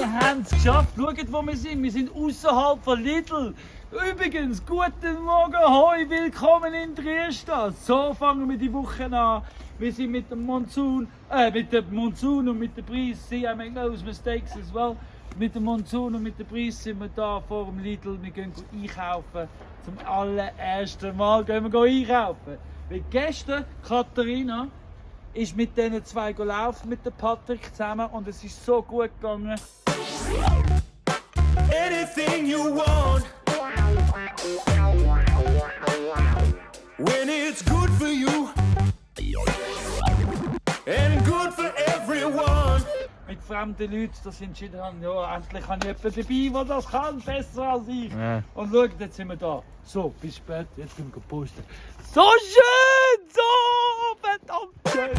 Wir haben es geschafft. Schaut, wo wir sind. Wir sind außerhalb von Lidl. Übrigens, guten Morgen, hoi, willkommen in Trieste. So fangen wir die Woche an. Wir sind mit dem Monsun und mit der Brise. See, I make those mistakes as well. Mit dem Monsun und mit der Brise sind wir da vor dem Lidl. Wir gehen einkaufen. Zum allerersten Mal gehen wir einkaufen. Weil gestern, Katharina, ist mit diesen zwei gelaufen, mit dem Patrick zusammen, und es ist so gut gegangen. Anything you want, when it's good for you and good for everyone. Mit fremden Leuten, dass sie entschieden haben, ja, endlich habe ich jemanden dabei, der das kann, besser als ich. Ja. Und schaut, jetzt sind wir da. So, bis spät, jetzt gehen wir posten. So schön! So verdammt schön!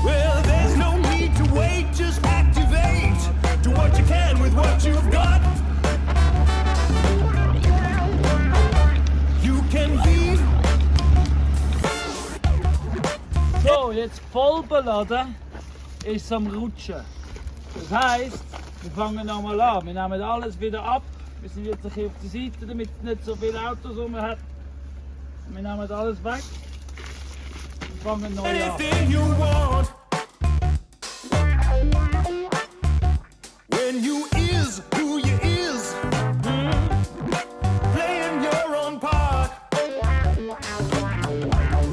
Well, there's no need to wait, just activate. Do what you can with what you've got. You can be. So, jetzt voll beladen ist es am Rutschen. Das heisst, wir fangen nochmal an. Wir nehmen alles wieder ab. Wir sind jetzt ein bisschen auf der Seite, damit es nicht so viele Autos rum hat. Wir nehmen alles weg und fangen neu an. Anything you want. When you is who you is. Playing your own part.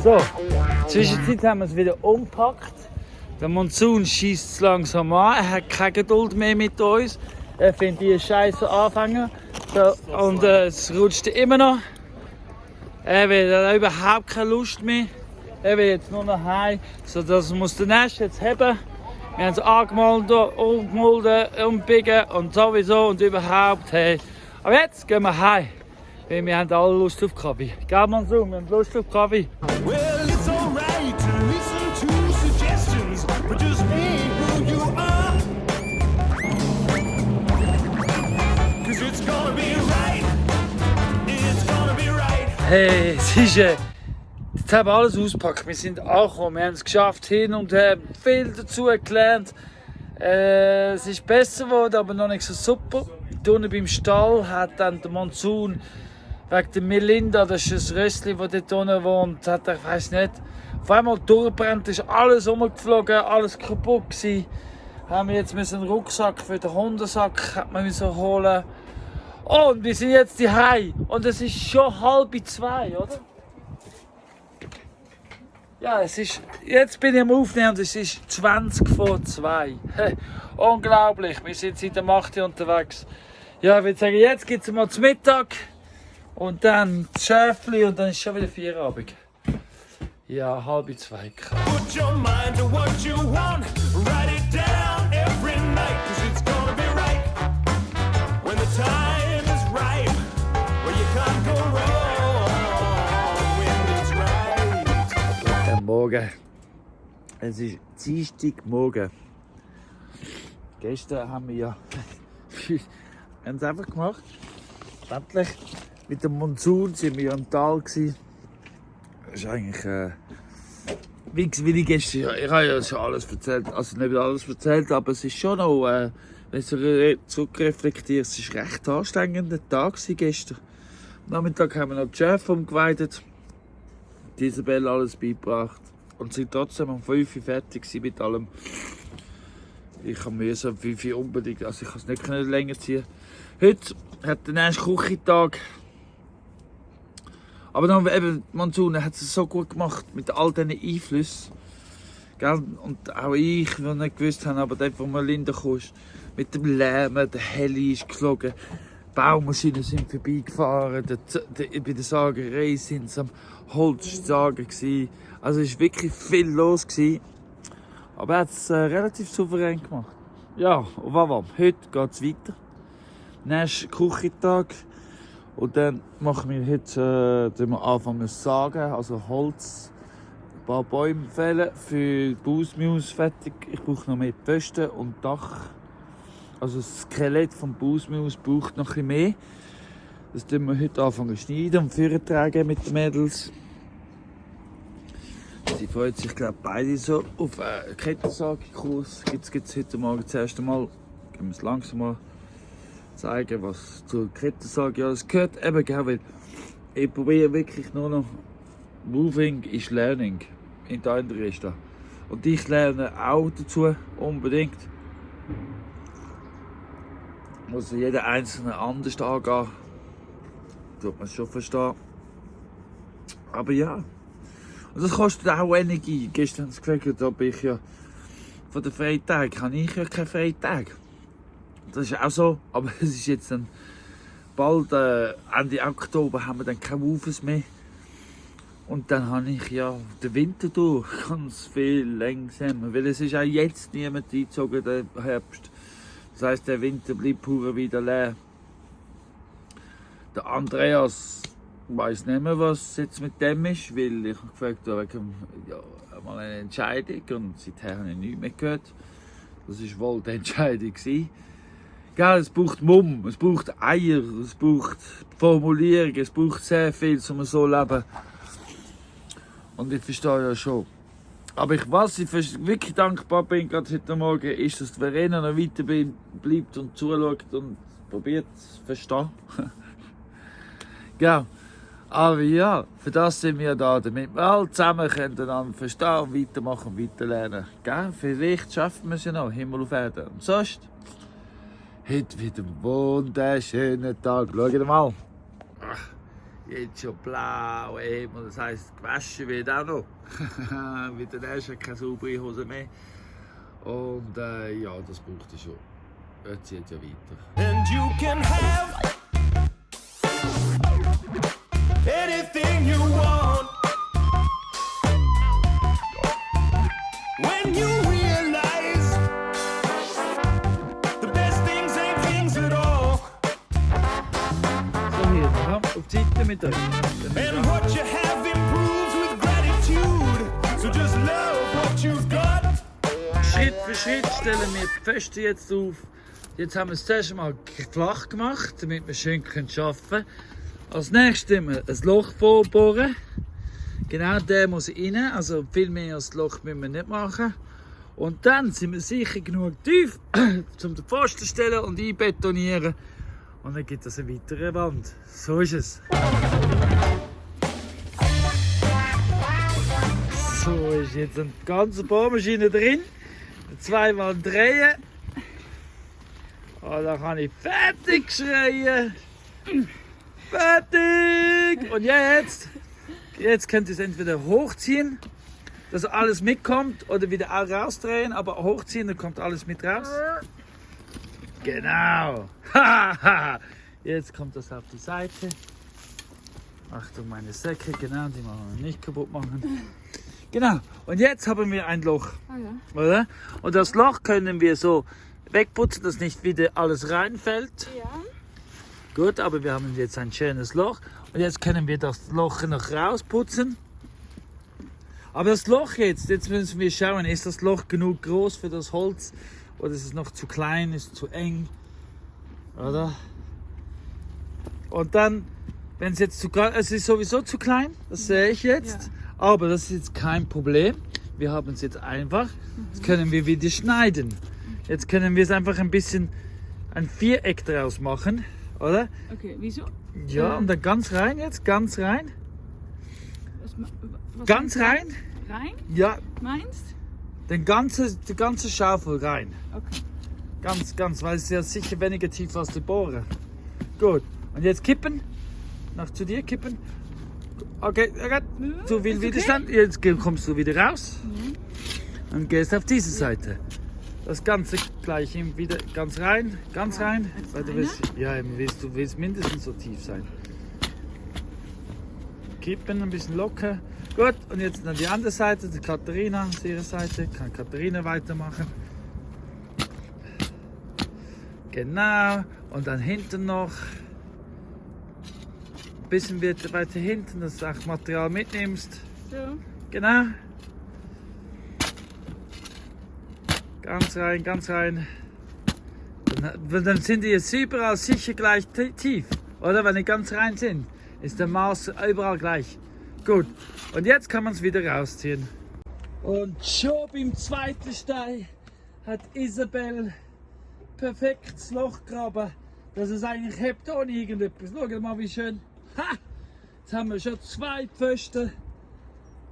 So, zwischenzeit haben wir es wieder umpackt. Der Monsun schießt es langsam an. Er hat keine Geduld mehr mit uns. Er findet die Scheiße Anfänger. So, und es rutscht immer noch. Er hat überhaupt keine Lust mehr. Er will jetzt nur noch heim. So, das muss der Nest jetzt haben. Wir haben es angemeldet, umbiegen und sowieso und überhaupt. Hey. Aber jetzt gehen wir heim. Weil wir haben alle Lust auf Kaffee. Gell, Monsun, wir haben Lust auf Kaffee. Well, it's alright to listen to suggestions, but just be who you are. 'Cause it's gonna be right. It's gonna be right. Hey, es ist jetzt haben wir alles ausgepackt. Wir sind angekommen, wir haben es geschafft, hin und her, viel dazu gelernt. Es ist besser geworden, aber noch nicht so super. Unten beim Stall hat dann der Monsun wegen der Melinda, das ist ein Rössli, das dort unten wohnt, hat er, ich weiss nicht, auf einmal durchgebrannt, ist alles umgeflogen, alles kaputt gewesen. Haben wir jetzt einen Rucksack für den Hundesack hat man müssen holen. Und wir sind jetzt daheim und es ist schon 1:30, oder? Ja, es ist, jetzt bin ich am Aufnehmen und es ist 2:20. Unglaublich, wir sind seit dem 8 Uhr unterwegs. Ja, ich würde sagen, jetzt gibt es mal zum Mittag und dann das Schäfli und dann ist schon wieder Feierabend. Ja, 1:30. Put your mind to what you want. Write it down every night. 'Cause it's gonna be right. When the time is right. Well, you can't go wrong. When it's right. Guten Morgen. Es ist Dienstagmorgen. Gestern haben wir ja ganz einfach gemacht. Endlich mit dem Monsun sind wir ja im Tal gsi. Das ist eigentlich wie ich gestern. Ich habe ja schon alles erzählt, also nicht alles erzählt, aber es ist schon noch, wenn du zurückreflektierst, es war ein recht anstrengender Tag gestern. Am Nachmittag haben wir noch die Chef umgeweidet, die Isabelle alles beigebracht und sind trotzdem um 5 Uhr fertig mit allem. Ich musste um 5 Uhr unbedingt, also ich konnte es nicht länger ziehen. Heute hat der erste Küchentag. Aber dann eben, Monsun hat es so gut gemacht mit all diesen Einflüssen. Gell? Und auch ich, die nicht gewusst haben, aber dort, wo Melinda kam, mit dem Lärm, der Heli ist geflogen, Baumaschinen sind vorbeigefahren, bei der Sagerei sind sie am Holzsagen gewesen. Also es war wirklich viel los gewesen. Aber er hat es relativ souverän gemacht. Ja, und was? Heute geht es weiter. Nächster Küchentag. Und dann machen wir heute anfangen zu sagen, also Holz, ein paar Bäume fällen für die Bausmuse fertig. Ich brauche noch mehr Pfosten und Dach. Also das Skelett vom Bausmuse braucht noch ein bisschen mehr. Das tun wir heute anfangen zu schneiden und vortragen mit den Mädels. Sie freut sich, glaube beide so auf einen Kettensäge-Kurs. Gibt es heute Morgen das erste Mal. Können wir es langsam mal zeigen, was zur Kettensäge alles gehört. Eben, gell, weil ich probiere wirklich nur noch. Moving is Learning in der anderen Richtung. Und ich lerne auch dazu, unbedingt. Muss jeder Einzelne anders angehen. Tut man es schon verstehen. Aber ja. Und das kostet auch Energie. Gestern haben sie gefragt, ob ich ja von den Freitagen habe ich ja keinen Freitag. Das ist auch so. Aber es ist jetzt dann bald Ende Oktober haben wir dann keine Wufes mehr. Und dann habe ich ja den Winter durch ganz viel langsamer. Weil es ist auch jetzt niemand eingezogen, der Herbst. Das heisst, der Winter bleibt pur wieder leer. Der Andreas weiß nicht mehr, was jetzt mit dem ist, weil ich habe gefragt wegen mal eine Entscheidung und seither habe ich nichts mehr gehört. Das war wohl die Entscheidung. Ja, es braucht Mumm, es braucht Eier, es braucht Formulierung, es braucht sehr viel, um so zu leben. Und ich verstehe ja schon. Aber was ich wirklich dankbar bin, gerade heute Morgen, ist, dass Verena noch weiter bleibt und zuschaut und probiert zu verstehen. Ja. Aber ja, für das sind wir da, damit wir alle zusammen einander verstehen und weitermachen und weiterlernen. Gell? Vielleicht schaffen wir es ja noch, Himmel auf Erden. Und sonst, heute wieder ein wunderschöner Tag. Schaut mal. Ach, jetzt schon blau, Himmel, das heisst, gewaschen wird auch noch. Wieder erst keine saubere Hose mehr. Und ja, das braucht es schon. Jetzt zieht ja weiter. And you can have anything you want when you realize the best things ain't things at all. So, hier, ja, auf die Seite mit euch. And what you have improves with gratitude. So just love what you've got. Schritt für Schritt stellen wir die Feste jetzt auf. Jetzt haben wir es zuerst mal flach gemacht, damit wir schön arbeiten können. Als nächstes müssen wir ein Loch vorbohren. Genau der muss rein, also viel mehr als das Loch müssen wir nicht machen. Und dann sind wir sicher genug tief, um den Pfosten zu stellen und einbetonieren. Und dann gibt es eine weitere Wand. So ist es. So ist jetzt eine ganze Bohrmaschine drin. Zweimal drehen. Und dann kann ich fertig schreien. Fertig! Und jetzt könnt ihr es entweder hochziehen, dass alles mitkommt, oder wieder auch rausdrehen, aber hochziehen, dann kommt alles mit raus. Genau! Jetzt kommt das auf die Seite. Achtung, meine Säcke, genau, die wollen wir nicht kaputt machen. Genau, und jetzt haben wir ein Loch. Ah, ja. Oder? Und das Loch können wir so wegputzen, dass nicht wieder alles reinfällt. Ja. Gut, aber wir haben jetzt ein schönes Loch und jetzt können wir das Loch noch rausputzen. Aber das Loch jetzt müssen wir schauen, ist das Loch genug groß für das Holz oder ist es noch zu klein, ist es zu eng, oder? Und dann, wenn es jetzt es ist sowieso zu klein, das sehe ich jetzt, Ja. aber das ist jetzt kein Problem. Wir haben es jetzt einfach, jetzt können wir wieder schneiden. Jetzt können wir es einfach ein Viereck draus machen. Oder? Okay, wieso? Ja, und dann ganz rein jetzt, ganz rein. Was Ganz rein? Rein? Ja, Meinst? die ganze Schaufel rein. Okay. Ganz, weil es ist ja sicher weniger tief als die Bohrer. Gut, und jetzt kippen. Nach zu dir kippen. Okay, zu viel ist Widerstand. okay. Jetzt kommst du wieder raus. Und gehst auf diese Seite. Das Ganze gleich wieder ganz rein. Weil du willst mindestens so tief sein. Kippen ein bisschen locker. Gut, und jetzt an die andere Seite, die Katharina, auf ihre Seite. Kann Katharina weitermachen. Genau. Und dann hinten noch. Ein bisschen weiter hinten, dass du auch Material mitnimmst. So. Genau. Ganz rein. Dann sind die jetzt überall sicher gleich tief. Oder wenn die ganz rein sind, ist der Maß überall gleich. Gut. Und jetzt kann man es wieder rausziehen. Und schon beim zweiten Stein hat Isabel perfekt das Loch graben, dass es eigentlich hebt ohne irgendetwas. Schaut mal, wie schön. Ha! Jetzt haben wir schon 2 Pfosten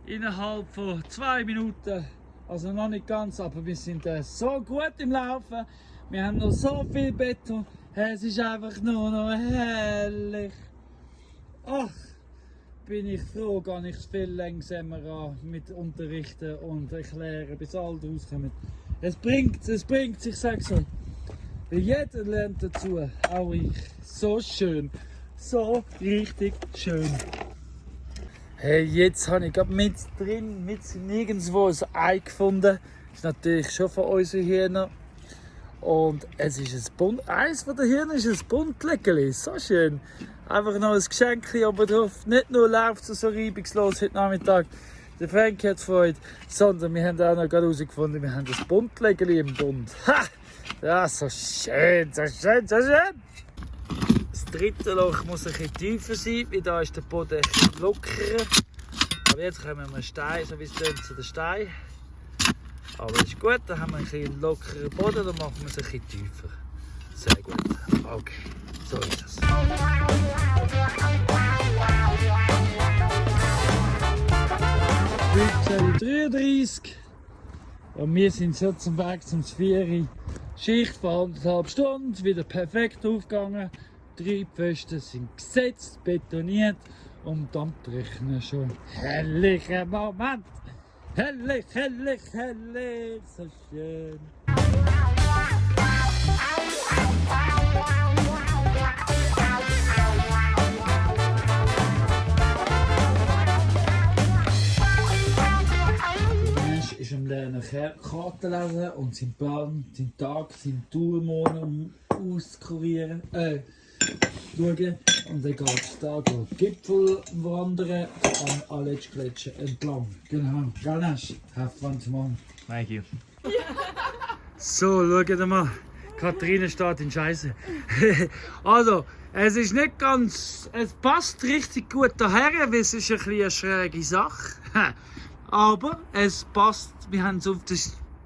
innerhalb von 2 Minuten. Also noch nicht ganz, aber wir sind so gut im Laufen. Wir haben noch so viel Beton. Es ist einfach nur noch herrlich. Ach, bin ich froh, gar nicht viel langsamer an mit Unterrichten und Erklären, bis alle rauskommen. Es bringt, ich sag's euch. Jeder lernt dazu, auch ich. So schön, so richtig schön. Hey, jetzt habe ich gerade mit nirgendwo ein Ei gefunden. Das ist natürlich schon von unseren Hühnern. Und es ist eins von den Hühnern ist ein Buntlegeli. So schön. Einfach noch ein Geschenk oben drauf. Nicht nur läuft es so reibungslos heute Nachmittag. Der Frankie hat Freude, sondern wir haben auch noch gerade herausgefunden, wir haben das Buntlegeli im Bund. Ha! Ja, so schön, so schön, so schön. Das dritte Loch muss ein bisschen tiefer sein, weil da ist der Boden ein bisschen lockerer. Aber jetzt kommen wir einen Stein, so wie es tönt, zu den Stein. Aber das ist gut, dann haben wir einen bisschen lockeren Boden, dann machen wir es ein bisschen tiefer. Sehr gut. Okay, so ist es. 15:33 und wir sind schon zum Weg zum 4. Schicht von 1,5 Stunden, wieder perfekt aufgegangen. 3 Pfosten sind gesetzt, betoniert und dann rechnen schon. Herrlicher Moment! Herrlich, herrlich, herrlich, so schön. Ist am Lernen Karten lesen und seinen Plan, seinen Tag, seinen Tourmond auskurieren, schauen. Und dann geht es da Gipfel wandern am Aletsch-Gletscher entlang. Genau, Ganesh, have fun tomorrow. Thank you. So, schaut mal. Katharina steht in Scheiße. Also, es ist nicht ganz. Es passt richtig gut daher, weil es ist ein bisschen eine schräge Sache. Aber es passt. Wir haben es auf der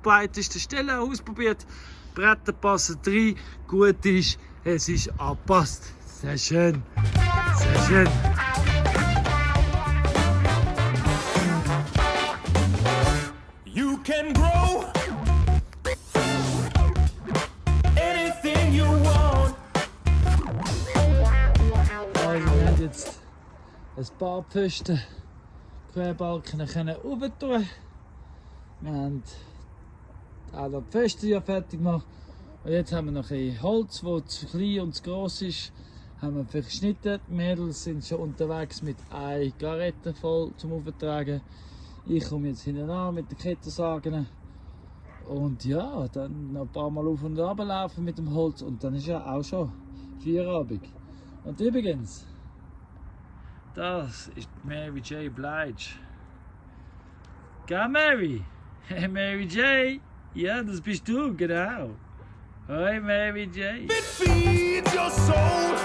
breitesten Stelle ausprobiert. Bretter passen rein. Gut ist, es ist angepasst. Sehr schön. Sehr schön. You can grow anything you want. Also, wir haben jetzt ein paar Pfosten, Querbalken können tun. Wir haben auch noch die Pfosten ja fertig gemacht. Und jetzt haben wir noch ein Holz, das zu klein und zu gross ist, haben wir verschnitten. Die Mädels sind schon unterwegs mit einer Garette voll zum Auftragen. Ich komme jetzt hinten an mit den Kettensägen. Und ja, dann noch ein paar Mal auf und runter laufen mit dem Holz und dann ist ja auch schon Feierabend. Und übrigens, das ist Mary J. Blige. Gell, Mary? Hey, Mary J. Ja, das bist du, genau. Hi, Mary J. It feeds your soul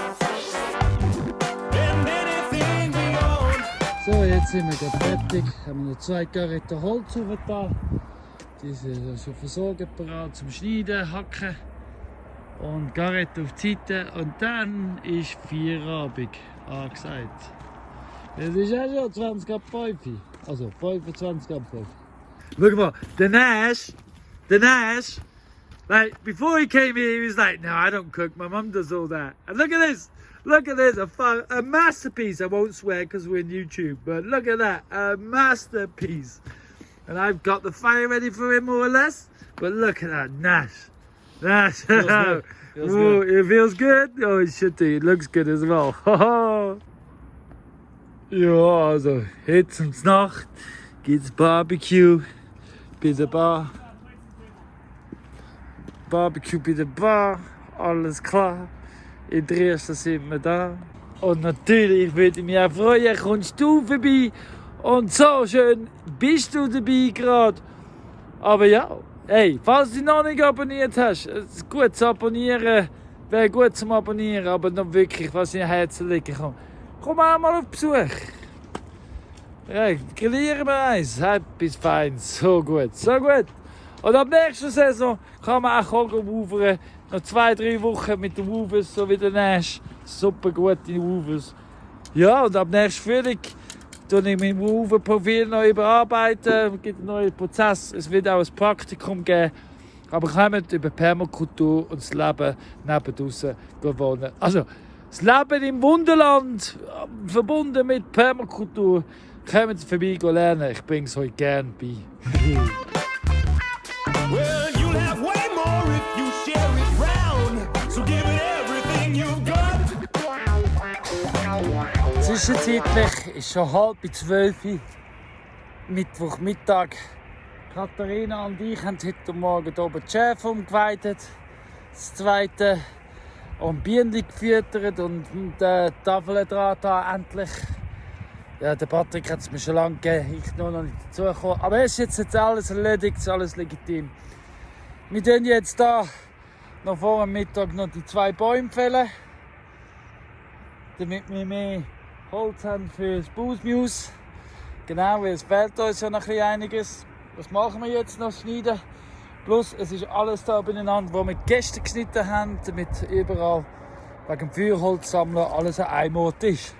and anything beyond. So, jetzt sind wir gerade fertig. Haben wir noch 2 Garetten Holz da. Die sind schon versorgt, bereit zum Schneiden, Hacken. Und Garette auf die Seite. Und dann ist Feierabend angesagt. Es ist auch schon 20 ab 5. Also 25 ab 5. Look mal, the Nash, like before he came here, he was like, no, I don't cook, my mum does all that. And look at this, a masterpiece. I won't swear because we're on YouTube, but look at that, a masterpiece. And I've got the fire ready for him more or less, but look at that, Nash. Feels good. It feels good? Oh, it should do, it looks good as well. Ja, also, jetzt und Nacht gibt's Barbecue bei der Bar. Barbecue bei der Bar, alles klar. In Dresden sind wir da. Und natürlich würde ich mich auch freuen, kommst du vorbei. Und so schön bist du dabei gerade. Aber ja, hey, falls du noch nicht abonniert hast, es ist gut zu abonnieren, wäre gut zum Abonnieren, aber noch wirklich, was in Herzen liegt. Komm auch mal auf Besuch. Ja, grillieren wir eins. Etwas Feins. So gut, so gut. Und ab nächster Saison kann man auch woofern. Noch 2-3 Wochen mit den Woofers, so wie der Nash. Super gute Woofers. Ja, und ab nächstem Frühling tue ich mein Woofer-Profil noch überarbeiten. Es gibt einen neuen Prozess. Es wird auch ein Praktikum geben. Aber kommt über Permakultur und das Leben neben draussen wohnen. Also, das Leben im Wunderland, verbunden mit Permakultur, kommt vorbei lernen. Ich bringe es euch gerne bei. Well, you'll have way more if you share it round. So give it everything you've got. Zwischenzeitlich ist schon 11:30 Mittwochmittag. Katharina und ich haben heute Morgen hier oben die Schäfe umgeweidet. Das zweite. Und Bienen gefüttert und die Tafeln dran da endlich. Ja, der Patrick hat es mir schon lange gegeben, ich nur noch nicht dazugekommen. Aber es ist jetzt alles erledigt, ist alles legitim. Wir tun jetzt hier noch vor dem Mittag noch die 2 Bäume fällen, damit wir mehr Holz haben für das Bausmuse. Genau, weil es fehlt uns ja noch ein bisschen einiges. Was machen wir jetzt noch? Schneiden. Plus, es ist alles da beieinander, was wir gestern geschnitten haben, damit überall wegen dem Feuerholz sammeln alles an einem Ort ist.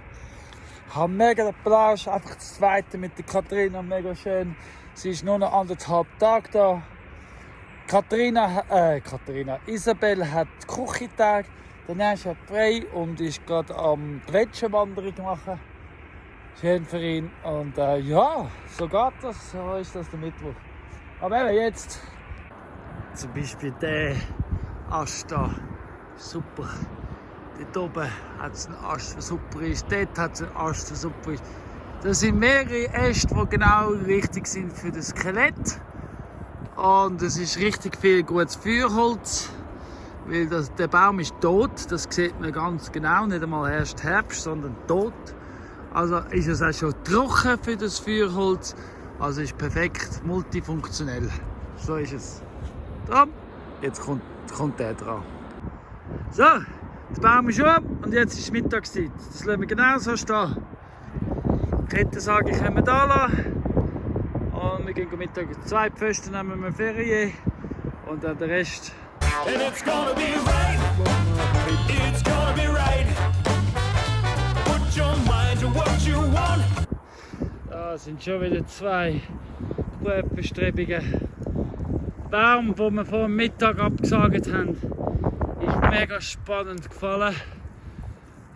Ich habe mega den Plausch, einfach das zweite mit der Katharina, mega schön. Sie ist nur noch 1,5 Tage da. Isabel hat Küchentag, der Nächste hat frei und ist gerade am Gletscherwanderung machen. Schön für ihn. Und ja, so geht das, so ist das der Mittwoch. Aber eben jetzt. Zum Beispiel der Ast da, super. Dort oben hat es einen Ast, der super ist. Dort hat es einen Ast, der super ist. Das sind mehrere Äste, die genau richtig sind für das Skelett. Und es ist richtig viel gutes Feuerholz. Weil der Baum ist tot, das sieht man ganz genau. Nicht einmal erst Herbst, sondern tot. Also ist es auch schon trocken für das Feuerholz. Also ist perfekt multifunktionell. So ist es. Dran. Jetzt kommt der dran. So, das bauen wir schon ab und jetzt ist Mittagszeit. Das lassen wir genau so stehen. Die Kettensage können wir da lassen. Und wir gehen Mittag 2 Pfosten, nehmen wir Ferien und dann den Rest. And it's gonna be right. It's gonna be right. Put your mind to what you want. Da sind schon wieder 2 Bestrebungen. Der Baum, den wir vor dem Mittag abgesagt haben, ist mega spannend gefallen.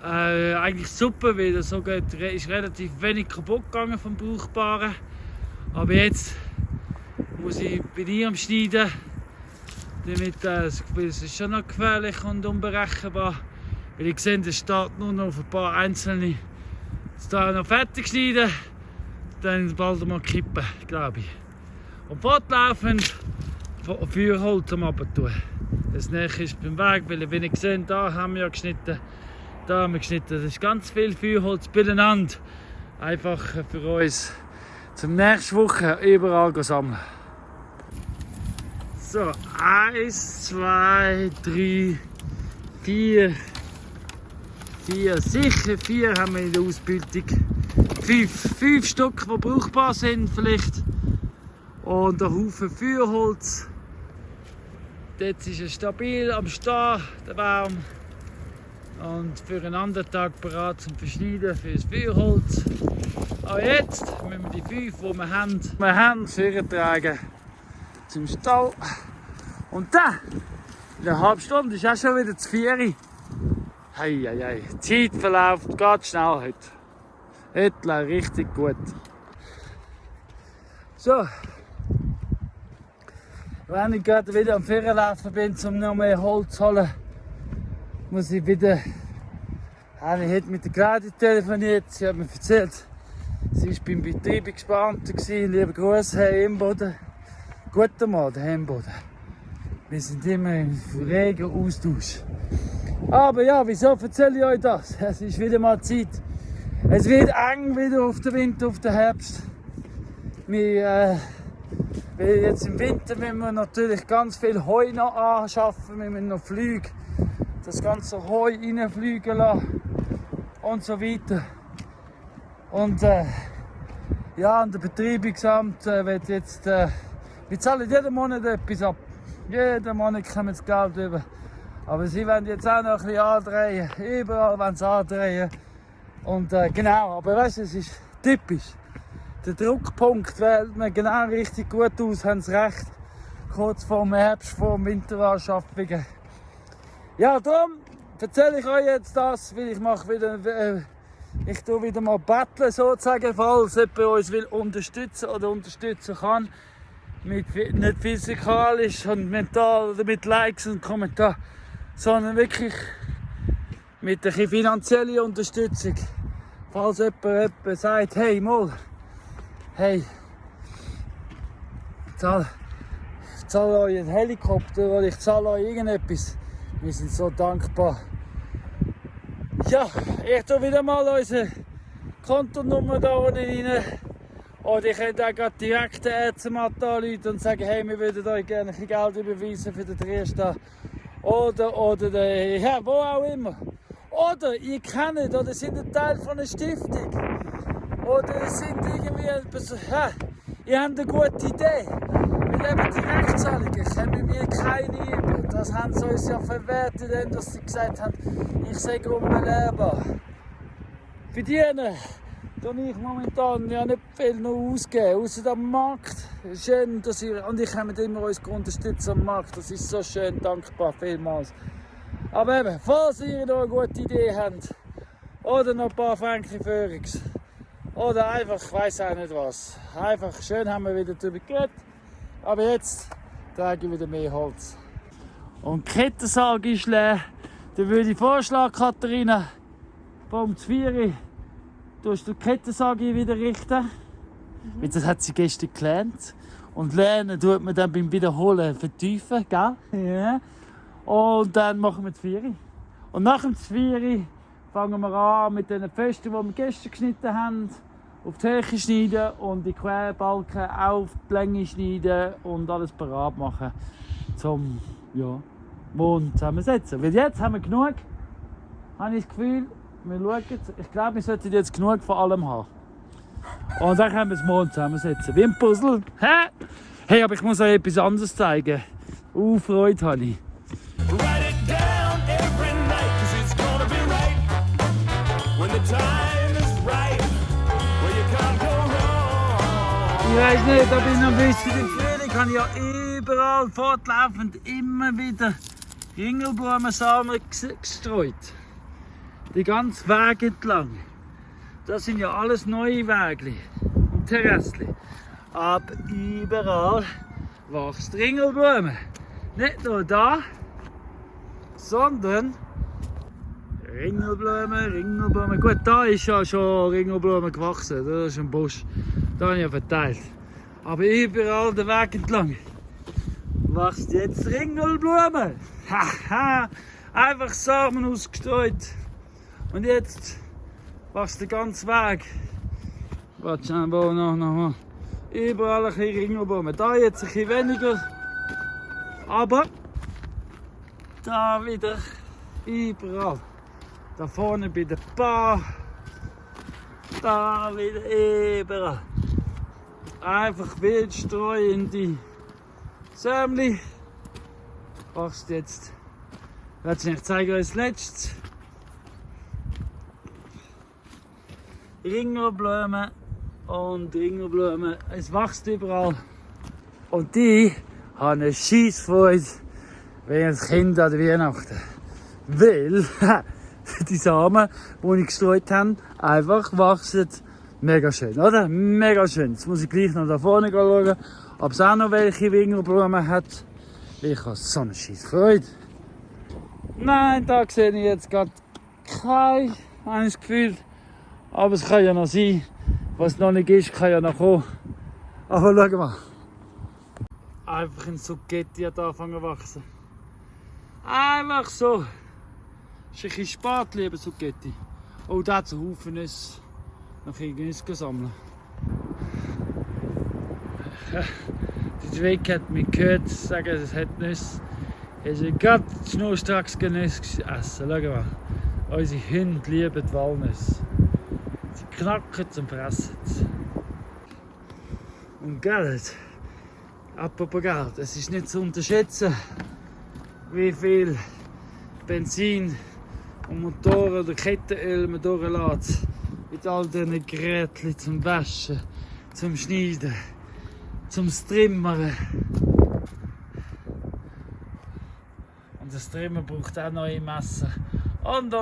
Eigentlich super, weil das so geht, ist relativ wenig kaputt gegangen vom Brauchbaren. Aber jetzt muss ich bei dir am Schneiden, damit es ist schon noch gefährlich und unberechenbar. Weil ich sehe, es steht nur noch auf ein paar einzelne. Jetzt da noch fertig schneiden, dann bald mal kippen, glaube ich. Und fortlaufend Feuerholz am Abtun. Das nächste ist beim Weg, weil wenn ich sehe, da haben wir ja geschnitten, da haben wir geschnitten. Das ist ganz viel Feuerholz beieinander. Einfach für uns zum nächsten Woche überall sammeln. So, 1, 2, 3, 4. Sicher 4 haben wir in der Ausbildung. 5 Stück, die brauchbar sind vielleicht. Und ein Haufen Feuerholz. Jetzt ist es stabil am Stehen, der Baum. Und für einen anderen Tag bereit zum Verschneiden für das Feuerholz. Aber jetzt müssen wir die 5, die wir haben vortragen zum Stall. Und dann, in einer halben Stunde, ist auch schon wieder zu 4. Heieiei, die Zeit verläuft ganz schnell heute. Heute läuft richtig gut. So. Wenn ich gerade wieder am Feuerlaufen bin, um noch mehr Holz zu holen, muss ich wieder. Ich habe mit der Claudia telefoniert, sie hat mir erzählt, sie war beim Betreibungsbeamten. Lieber Gruß, Herr Imboden. Guten Morgen, Herr Imboden. Wir sind immer im regen Austausch. Aber ja, wieso erzähle ich euch das? Es ist wieder mal Zeit. Es wird eng wieder auf den Winter, auf den Herbst. Weil jetzt im Winter müssen wir natürlich ganz viel Heu noch anschaffen, wir müssen noch Flüge, das ganze Heu reinfliegen lassen und so weiter. Und Ja, und der Betreibungsamt wird jetzt... wir zahlen jeden Monat etwas ab. Jeden Monat kommen das Geld über. Aber sie wollen jetzt auch noch ein bisschen andrehen. Überall wollen sie andrehen. Und genau, aber weißt du, es ist typisch. Der Druckpunkt wählt man genau richtig gut aus, haben sie recht. Kurz vor dem Herbst, vor dem Winterwahlschaffungen. Ja, darum erzähle ich euch jetzt das, weil ich mache wieder... ich tue wieder mal betteln, sozusagen, falls jemand uns will unterstützen oder unterstützen kann. Nicht physikalisch und mental oder mit Likes und Kommentaren, sondern wirklich mit einer finanziellen Unterstützung. Falls jemand sagt, hey, mal, hey, ich zahle euch einen Helikopter oder ich zahle euch irgendetwas. Wir sind so dankbar. Ja, ich tue wieder mal unsere Kontonummer da unten rein. Oder ihr könnt auch gerade direkt den Ärztemat anrufen und sagen, hey, wir würden euch gerne ein bisschen Geld überweisen für den Dresden. Oder ja, wo auch immer. Oder ihr kennt oder seid ein Teil von einer Stiftung. Oder ihr seid irgendwie ja, ihr habt eine gute Idee. Weil eben Direktzahlungen kommen mir keine über. Das haben sie uns ja verwertet, dass sie gesagt haben, ich sei unbelehrbar. Für die tue ich momentan ja nicht viel noch ausgeben, außer am Markt. Schön, dass ihr, und ich habe immer uns unterstützen am Markt, das ist so schön, dankbar, vielmals. Aber eben, falls ihr noch eine gute Idee habt, oder noch ein paar Franken Führungs, oder einfach, ich weiss auch nicht was, einfach schön haben wir wieder darüber geredet, aber jetzt trage ich wieder mehr Holz. Und die Kettensäge ist leer, dann würde ich vorschlagen, Katharina, vom 4 tust du die Kettensäge wieder richten. Weil das hat sie gestern gelernt. Und lernen tut man dann beim Wiederholen vertiefen, gell? Ja. Und dann machen wir das 4. Und nach dem 4 fangen wir an mit den Festen, die wir gestern geschnitten haben, auf die Höhe schneiden und die Querbalken auf die Länge schneiden und alles parat machen zum Mond zusammensetzen. Weil jetzt haben wir genug, habe ich das Gefühl. Wir schauen, ich glaube, wir sollten jetzt genug von allem haben. Und dann können wir das Mond zusammensetzen. Wie ein Puzzle. Hä? Hey, aber ich muss euch etwas anderes zeigen. Freude habe ich. Write it down every night, 'cause it's gonna be right when the time is right, where you can't go wrong. Ich weiss nicht, ob ich noch wisst, im Frühling habe ich ja überall fortlaufend immer wieder Ringelblumensamen gestreut. Die ganzen Wege entlang. Das sind ja alles neue Wege und Terrassen. Aber überall wächst Ringelblumen. Nicht nur da, sondern Ringelblumen. Gut, da ist ja schon Ringelblumen gewachsen. Da ist ein Busch. Da habe ich ja verteilt. Aber überall den Weg entlang wächst jetzt Ringelblumen. Haha, einfach Samen ausgestreut. Und jetzt wächst der ganze Weg. Warte schnell, wo noch. Überall ein bisschen Ringelblumen. Da jetzt ein bisschen weniger. Aber da wieder überall. Da vorne bei der Bar. Da wieder überall. Einfach wild streuende Sämli. Wächst jetzt. Ich zeige euch das letzte. Ringelblumen und Ringelblumen. Es wächst überall. Und die haben eine Scheissfreude wie ein Kind an der Weihnachten. Weil die Samen, die ich gestreut habe, einfach wachsen. Mega schön, oder? Mega schön. Jetzt muss ich gleich noch da vorne schauen, ob es auch noch welche Ringelblumen hat. Ich habe so eine Scheissfreude. Nein, da sehe ich jetzt gerade kein Gefühl. Aber es kann ja noch sein, was noch nicht ist, kann ja noch kommen. Aber schau mal. Einfach ein Zucchetti hat angefangen zu wachsen. Einfach so. Das ist ein bisschen spät, lieber Zucchetti. Oh, da hat es einen Haufen Nüsse. Noch Nüsse sammeln. Die Zwecke hat mich gehört sagen, es hat Nüsse. Es ist gerade schnurstracks Nüsse essen. Schau mal. Unsere Hunde lieben die Walnüsse. Sie knacken zum Fressen. Und Geld, apropos Geld, es ist nicht zu unterschätzen, wie viel Benzin und Motoren oder Kettenöl man durchlässt. Mit all diesen Geräten zum Waschen, zum Schneiden, zum Strimmern. Und das Trimmen braucht auch neue Messer. Und.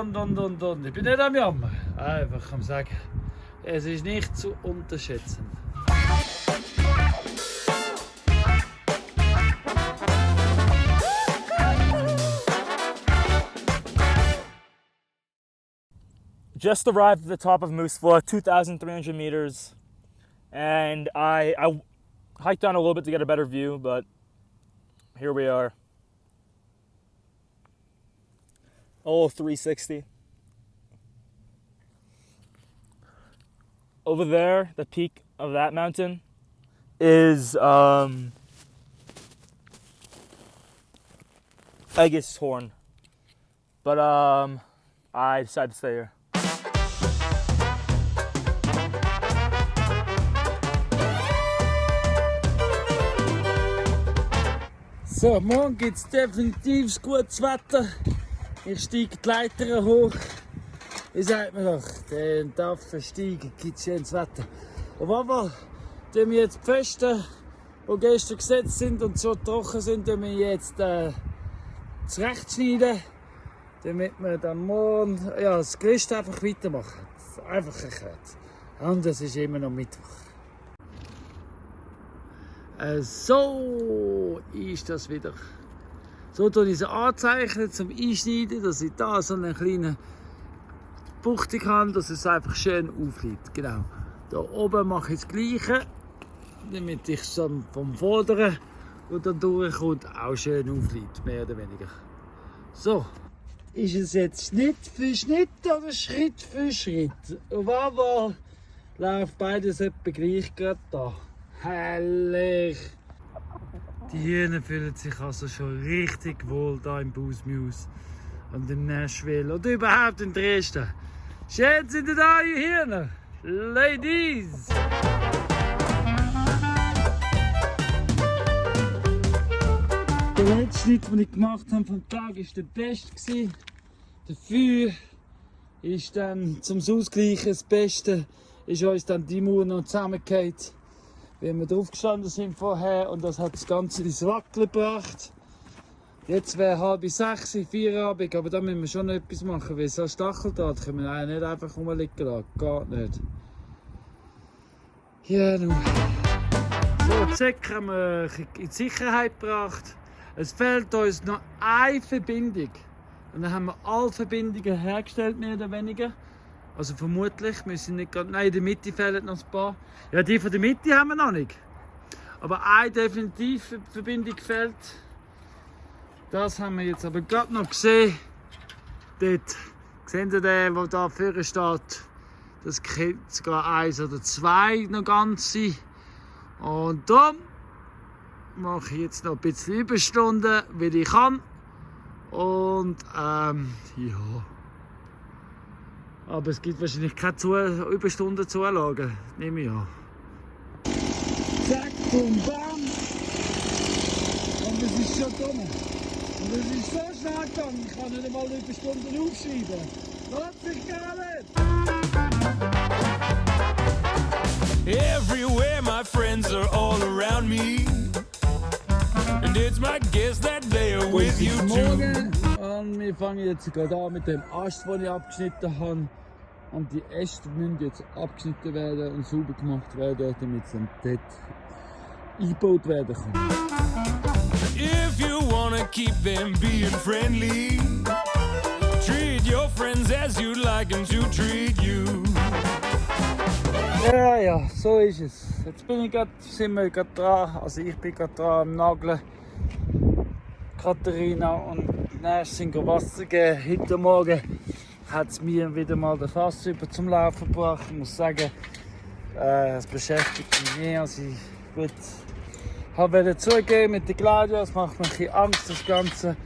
Ich bin nicht am Jammern. Einfach am Sagen, es ist nicht zu unterschätzen. Just arrived at the top of Moose Foot, 2,300 meters, and I hiked down a little bit to get a better view, but here we are. Oh, 360. Over there, the peak of that mountain is Egeshorn, but I decided to stay here. So, morgen gibt es definitiv gutes Wetter. Ich steige die Leiter hoch. Wie sagt man doch, den Tafel steigen gibt es schönes Wetter. Auf jeden Fall tun wir jetzt die Pfosten, die gestern gesetzt sind und so trocken sind, tun wir jetzt zurechtschneiden, damit wir dann morgen das Gerüst einfach weitermachen. Einfach erklärt. Und es ist immer noch Mittwoch. So ist das wieder. So tue ich es anzeichnen zum Einschneiden, dass ich da so einen kleinen Buchtung habe, dass es einfach schön aufliegt. Genau. Da oben mache ich das Gleiche, damit ich es dann vom Vorderen, und dann durchkommt, auch schön aufliegt, mehr oder weniger. So, ist es jetzt Schnitt für Schnitt oder Schritt für Schritt? Auf einmal läuft beides etwa gleich gerade da. Herrlich! Die Hühner fühlen sich also schon richtig wohl da im Boosmuse und in Nashville oder überhaupt in Dresden. Schön sind ihr da, ihr Hühner! Ladies! Der letzte Schnitt, den ich gemacht habe vom Tag, war der beste. Dafür ist dann zum Ausgleichen das Beste, ist uns dann die Mauer noch zusammengefallen, wie wir drauf gestanden sind vorher, und das hat das Ganze ins Wackeln gebracht. Jetzt wäre 5:30, Feierabend, aber da müssen wir schon etwas machen, weil so ein Stacheldraht können wir nicht einfach rumliegen lassen. Geht nicht. Ja, nun. So, die Säcke haben wir in Sicherheit gebracht. Es fehlt uns noch eine Verbindung. Und dann haben wir alle Verbindungen hergestellt, mehr oder weniger. Also vermutlich, wir sind nicht gerade, nein, in der Mitte fehlen noch ein paar. Ja, die von der Mitte haben wir noch nicht. Aber eine definitive Verbindung fehlt. Das haben wir jetzt aber gerade noch gesehen. Dort, seht ihr den, der da vorne steht? Das könnte sogar 1 oder 2 noch ganz sein. Und darum mache ich jetzt noch ein bisschen Überstunden, wie ich kann. Und ja. Aber es gibt wahrscheinlich keine Überstunden-Zulagen, nehme ich an. Zack, bum, bam! Und es ist schon dumm. Und es ist so schnell gegangen, ich kann nicht einmal Überstunden aufschreiben. Lohnt sich gar nicht! Everywhere my friends are all around me, and it's my guess that they are with you too. Morgen, und wir fangen jetzt gerade an mit dem Ast, den ich abgeschnitten habe. Und die Äste müssen jetzt abgeschnitten werden und sauber gemacht werden, damit sie dann dort eingebaut werden kann. If you wanna keep them being friendly, treat your friends as you'd like them to treat you. Ja, so ist es. Jetzt sind wir gerade dran, also ich bin gerade dran am Nageln. Katharina und Nash sind Wasser geben. Heute Morgen hat es mir wieder mal den Fass über zum Laufen gebracht. Ich muss sagen, es beschäftigt mich mehr, als ich wollte zugeben mit den Claudia. Es macht mir ein bisschen Angst, das Ganze.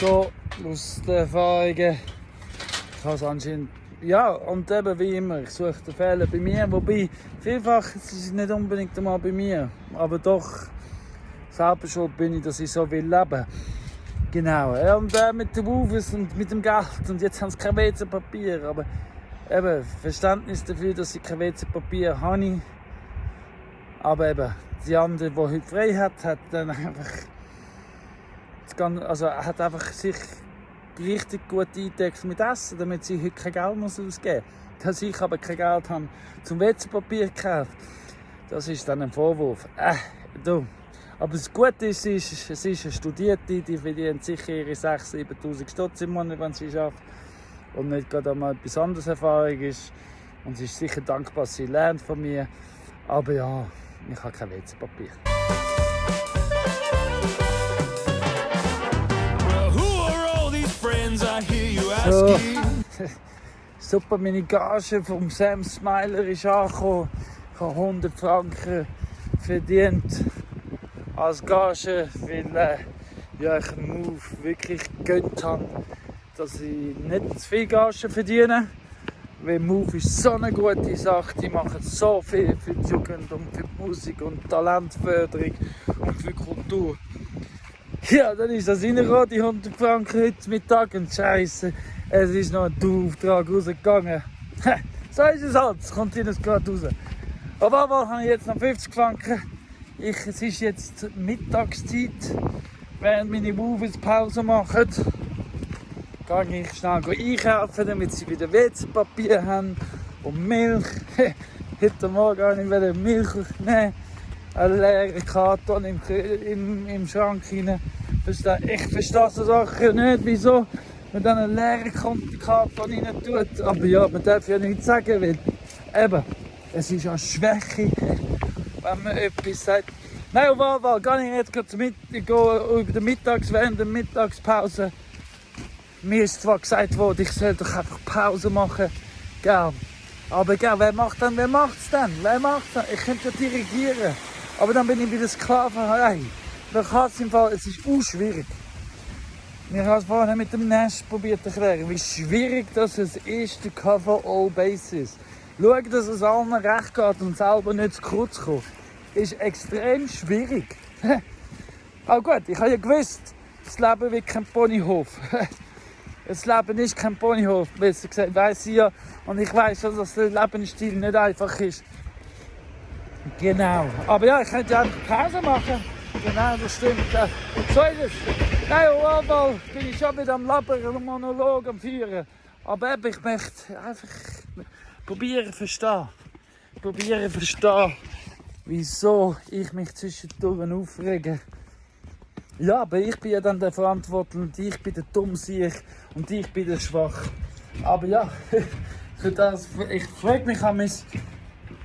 So aus den Erfahrungen. Ich habe es anscheinend. Ja, und eben wie immer, ich suche den Fehler bei mir. Wobei, vielfach ist es nicht unbedingt einmal bei mir. Aber doch, selber schuld bin ich, dass ich so will leben. Genau. Und mit den Wufes und mit dem Geld. Und jetzt haben sie kein WC-Papier. Aber eben, Verständnis dafür, dass ich kein WC-Papier habe. Aber eben, die andere, die heute frei hat dann einfach. Also hat einfach sich richtig gut eingedeckt mit Essen, damit sie heute kein Geld muss ausgeben muss. Dass ich aber kein Geld habe zum WC-Papier gekauft, das ist dann ein Vorwurf. Du. Aber das Gute ist, es ist eine Studierte, die verdient sicher ihre 6'000, 7'000 Stutz im Monat, wenn sie schafft. Und nicht gerade einmal etwas anderes Erfahrung ist. Und sie ist sicher dankbar, dass sie lernt von mir. Aber ja, ich habe kein WC-Papier. So. Super, meine Gage vom Sam Smiler ist angekommen. Ich habe 100 Franken verdient als Gage, weil ich einen Move wirklich gegönnt habe, dass ich nicht zu viel Gage verdiene. Weil Move ist so eine gute Sache, die machen so viel für die Jugend und für die Musik und Talentförderung und für die Kultur. Ja, dann ist das reingekommen, die 100 Franken heute Mittag und Scheiße, es ist noch ein Dauerauftrag rausgegangen. So ist es halt, es kommt jetzt gerade raus. Aber habe ich jetzt noch 50 Franken. Es ist jetzt Mittagszeit, während meine Moves Pause machen. Gehe ich schnell einkaufen, damit sie wieder WC-Papier haben und Milch. Heute Morgen habe ich Milch nehmen. Einen leeren Karton im Schrank rein. Ich verstehe so Sachen nicht, wieso man dann einen leeren Karton rein tut. Aber ja, man darf ja nichts sagen, weil eben, es ist eine Schwäche, wenn man etwas sagt. Nein, auf jeden Fall gehe ich jetzt über den Mittags, während der Mittagspause. Mir ist zwar gesagt worden, ich soll doch einfach Pause machen. Gell. Aber gell, wer macht's denn? Ich könnte ja dirigieren. Aber dann bin ich wieder Sklaverei. Man kann es im Fall, es ist schwierig. Wir haben es vorhin mit dem Nash probiert zu erklären, wie schwierig das ist, der Cover all bases. Schauen, dass es allen recht geht und selber nicht zu kurz kommt, ist extrem schwierig. Aber gut, ich habe ja gewusst, das Leben wird kein Ponyhof. Das Leben ist kein Ponyhof, besser gesagt, weiss ich ja. Und ich weiss schon, dass der Lebensstil nicht einfach ist. Genau. Aber ja, ich könnte ja einfach Pause machen. Genau, das stimmt. So ist es. Nein, auf jeden Fall bin ich schon wieder am Labern und Monolog am Führen. Aber eben, ich möchte einfach probieren verstehen, wieso ich mich zwischendurch aufrege. Ja, aber ich bin ja dann der Verantwortliche und ich bin der Dummsiech und ich bin der Schwach. Aber ja, für das, ich frage mich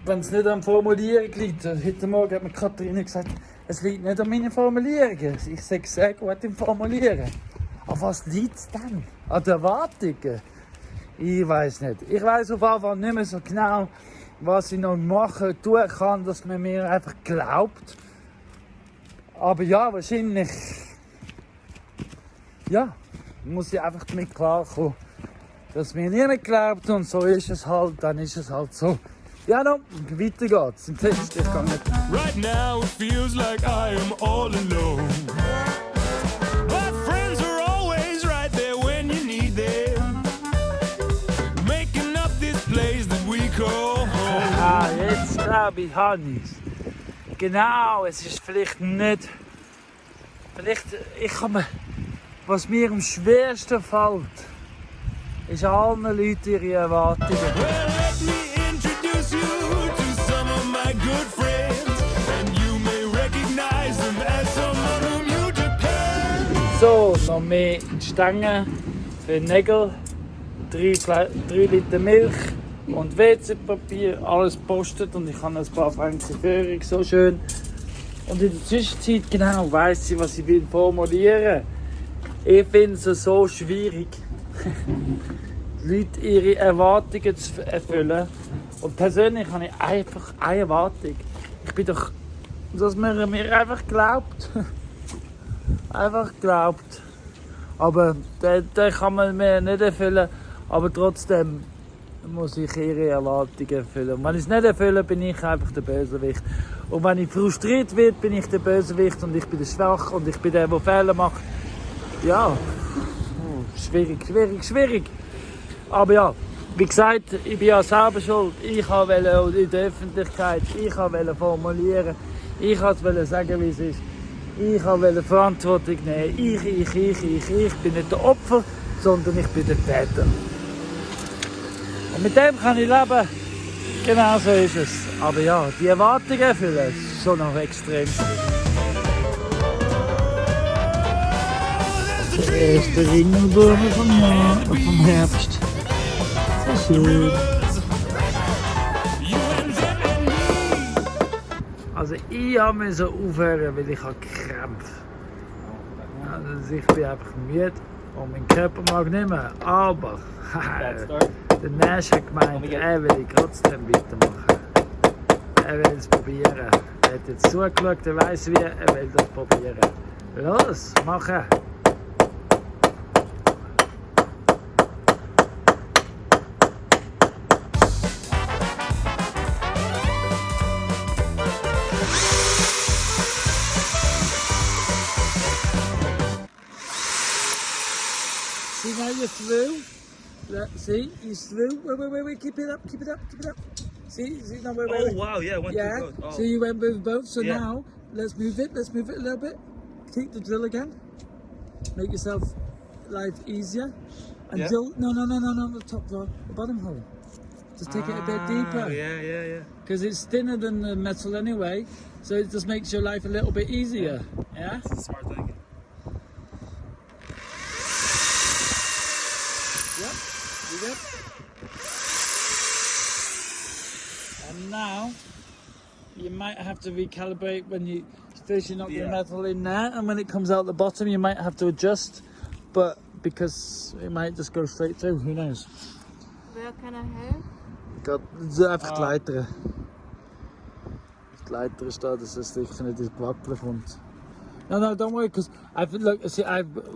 wenn es nicht am Formulieren liegt. Heute Morgen hat mir Katharina gesagt, es liegt nicht an meinen Formulierungen. Ich sage sehr gut im Formulieren. Aber was liegt es dann? An den Erwartungen? Ich weiß nicht. Ich weiß auf jeden Fall nicht mehr so genau, was ich noch tun kann, dass man mir einfach glaubt. Aber ja, wahrscheinlich muss ich einfach damit klarkommen, dass mir niemand glaubt und so ist es halt, dann ist es halt so. Ja, no, weiter geht's. Im Text, ich kann nicht. Right now it feels like I am all alone. But friends are always right there when you need them. Making up this place that we call home. Jetzt glaube ich, Hannes. Genau, es ist vielleicht nicht. Was mir am schwersten fällt, ist allen Leuten ihre Erwartungen. Well, let me introduce you to some of my good friends. And you may recognize them as someone whom you depend. So, noch mehr Stangen für Nägel, 3 Liter Milch und WC-Papier, alles postet und ich habe ein paar Franken Führung, so schön. Und in der Zwischenzeit genau weiss ich, was ich will formulieren. Ich finde es so schwierig, die Leute ihre Erwartungen zu erfüllen. Und persönlich habe ich einfach eine Erwartung. Ich bin doch, dass man mir einfach glaubt. Einfach glaubt. Aber den kann man mir nicht erfüllen. Aber trotzdem muss ich ihre Erwartungen erfüllen. Und wenn ich es nicht erfülle, bin ich einfach der Bösewicht. Und wenn ich frustriert werde, bin ich der Bösewicht und ich bin der Schwach und ich bin der Fehler macht. Ja, schwierig. Aber ja, wie gesagt, ich bin ja selber schuld. Ich wollte in der Öffentlichkeit, ich wollte formulieren, ich wollte sagen, wie es ist. Ich wollte Verantwortung nehmen. Ich bin nicht der Opfer, sondern ich bin der Täter. Und mit dem kann ich leben. Genau so ist es. Aber ja, die Erwartungen erfüllen ist schon noch extrem schwierig. Der erste Ringelblume vom Herbst. So schön. Also ich musste aufhören, weil ich Krämpfe habe. Also ich bin einfach müde und mein Körper mag nicht mehr. Aber der Nash hat gemeint, er will trotzdem weitermachen. Er will es probieren. Er hat jetzt zugeschaut, er weiss wie, er will das probieren. Los, machen! See now you're through. See, he's through. Wait, keep it up. See, now wait. Oh wow, yeah, went Yeah. through both. Oh. So you went with both. So Yeah. now let's move it a little bit. Take the drill again. Make yourself life easier. And Yeah. drill. No, the top hole, the bottom hole. Just take it a bit deeper. Yeah. Because it's thinner than the metal anyway. So it just makes your life a little bit easier. Yeah. That's a smart thinking. Yep. And now you might have to recalibrate when you first you knock the Yeah. metal in there, and when it comes out the bottom you might have to adjust, but because it might just go straight through, who knows. Welke help? Gaat even glijteren. Glijteren staat dus dat sicher nicht ins Backplafond. No, don't worry, because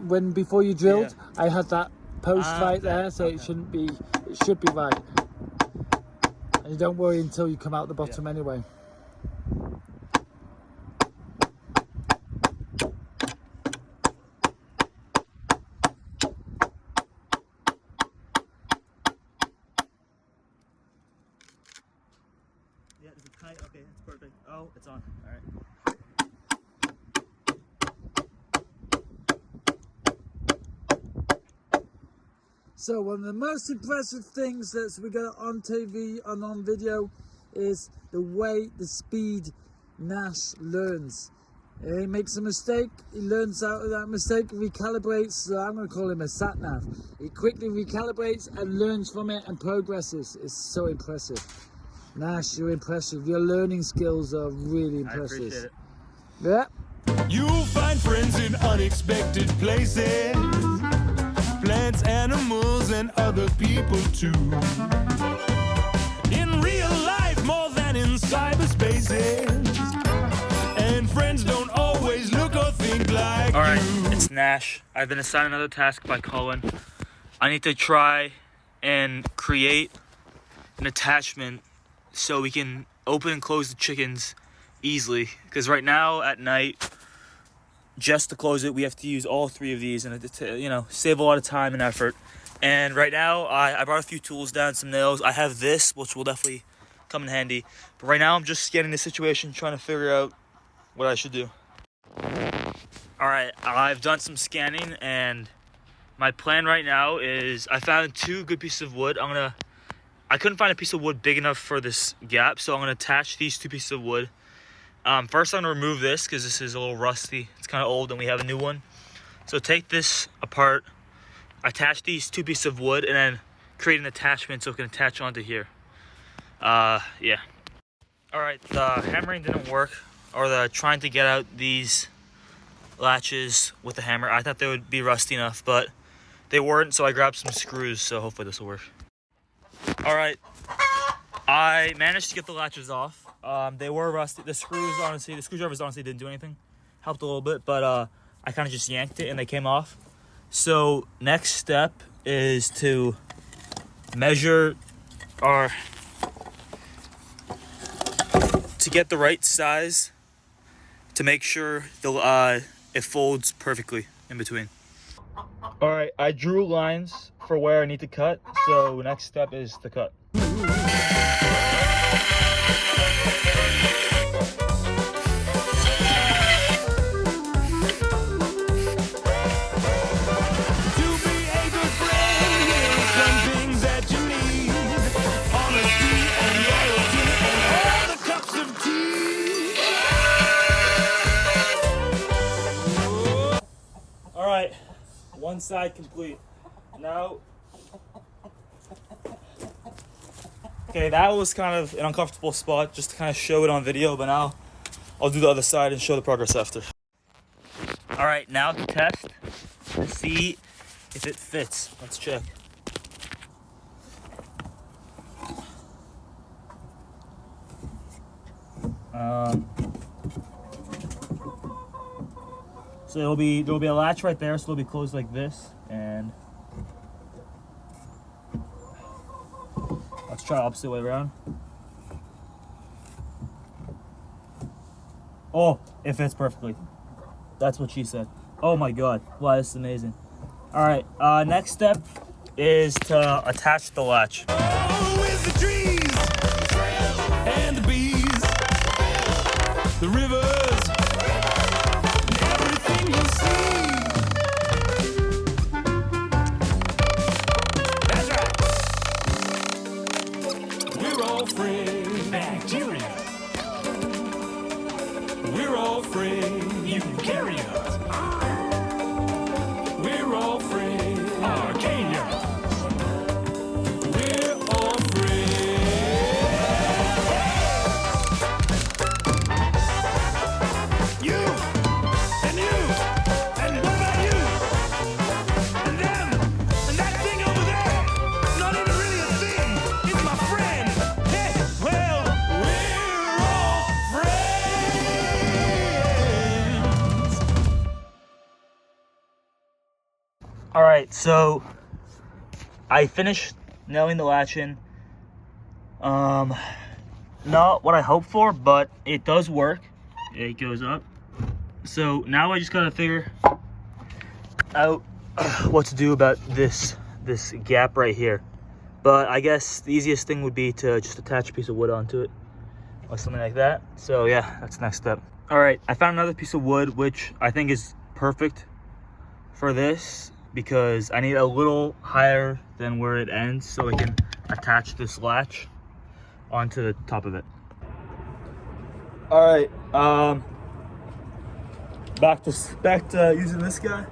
when before you drilled, I had that post right there, so it should be right. And you don't worry until you come out the bottom anyway. Yeah, is it tight? Okay, it's perfect. Oh, it's on. All right. So one of the most impressive things that we got on TV and on video is the speed Nash learns. He makes a mistake, he learns out of that mistake, recalibrates, so I'm going to call him a sat-nav. He quickly recalibrates and learns from it and progresses. It's so impressive. Nash, you're impressive. Your learning skills are really impressive. I appreciate it. Yeah. You'll find friends in unexpected places. Plants, animals, and other people too. In real life, more than in cyberspaces. And friends don't always look or think like All right, you. it's Nash. I've been assigned another task by Colin. I need to try and create an attachment so we can open and close the chickens easily. Because right now at night, just to close it, we have to use all three of these, and it, save a lot of time and effort. And right now, I brought a few tools down, some nails. I have this, which will definitely come in handy. But right now, I'm just scanning the situation, trying to figure out what I should do. All right, I've done some scanning, and my plan right now is I found 2 good pieces of wood. I couldn't find a piece of wood big enough for this gap, so I'm gonna attach these 2 pieces of wood. First, I'm gonna remove this because this is a little rusty. It's kind of old, and we have a new one. So take this apart, attach these 2 pieces of wood, and then create an attachment so it can attach onto here. Yeah. All right, the hammering didn't work, or the trying to get out these latches with the hammer. I thought they would be rusty enough, but they weren't, so I grabbed some screws, so hopefully this will work. All right, I managed to get the latches off. They were rusty. The screwdrivers honestly didn't do anything. Helped a little bit, but I kind of just yanked it and they came off. So next step is to measure our to get the right size to make sure it folds perfectly in between. All right, I drew lines for where I need to cut, so next step is to cut. To be a good friend, here are some things that you need. Honesty and loyalty and all the cups of tea. All right, one side complete. Now, okay, that was kind of an uncomfortable spot just to kind of show it on video, but now I'll do the other side and show the progress after. All right, now to test to see if it fits. Let's check. So there'll be a latch right there, so it'll be closed like this, and let's try opposite way around. Oh, it fits perfectly. That's what she said. Oh my god, wow, this is amazing. All right, next step is to attach the latch. Oh, with the trees and the bees, the rivers, and everything you see. That's right. We're all friends. Bacteria. We're all friends. Eukaryotes. We're all friends. Archaea. We're all friends. You and you and what about you and them and that thing over there? Not even really a thing. It's my friend. Hey, well, we're all friends. All right, so I finished nailing the latch in. Not what I hoped for, but it does work. It goes up. So now I just gotta figure out what to do about this gap right here. But I guess the easiest thing would be to just attach a piece of wood onto it or something like that. So yeah, that's the next step. All right, I found another piece of wood, which I think is perfect for this, because I need a little higher than where it ends so I can attach this latch onto the top of it. All right, back to using this guy.